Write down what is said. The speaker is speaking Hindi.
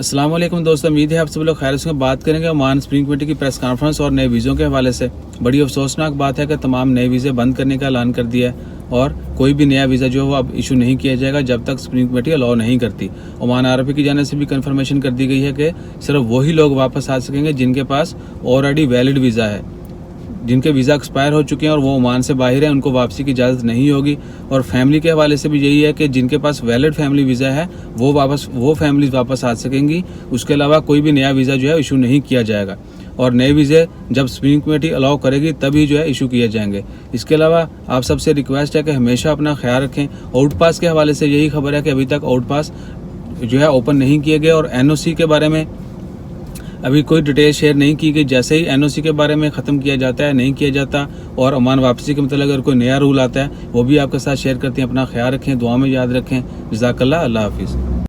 अस्सलाम वालेकुम दोस्तों, उम्मीद है आप सब लोग खैर से बात करेंगे। ओमान स्प्रिंग कमेटी की प्रेस कॉन्फ्रेंस और नए वीज़ों के हवाले से बड़ी अफसोसनाक बात है कि तमाम नए वीज़े बंद करने का ऐलान कर दिया है और कोई भी नया वीज़ा जो है वो अब इशू नहीं किया जाएगा जब तक स्प्रिंग कमेटी अलाउ नहीं करती। ओमान आरएफए की जानिब से भी कंफर्मेशन कर दी गई है कि सिर्फ वही लोग वापस आ सकेंगे जिनके पास ऑलरेडी वैलिड वीज़ा है, जिनके वीज़ा एक्सपायर हो चुके हैं और वो ओमान से बाहर है, उनको वापसी की इजाज़त नहीं होगी। और फैमिली के हवाले से भी यही है कि जिनके पास वैलिड फैमिली वीज़ा है वो फैमिलीज वापस आ सकेंगी। उसके अलावा कोई भी नया वीज़ा जो है इशू नहीं किया जाएगा और नए वीज़े जब स्प्रिंग कमेटी अलाउ करेगी तभी जो है इशू किए जाएंगे। इसके अलावा आप सबसे रिक्वेस्ट है कि हमेशा अपना ख्याल रखें। आउट पास के हवाले से यही खबर है कि अभी तक आउट पास जो है ओपन नहीं किए गए और एनओसी के बारे में अभी कोई डिटेल शेयर नहीं की गई। जैसे ही एनओसी के बारे में ख़त्म किया जाता है, नहीं किया जाता और ओमान वापसी के मतलब अगर कोई नया रूल आता है वो भी आपके साथ शेयर करते हैं। अपना ख्याल रखें, दुआ में याद रखें। जज़ाकल्लाह, अल्लाह हाफिज़।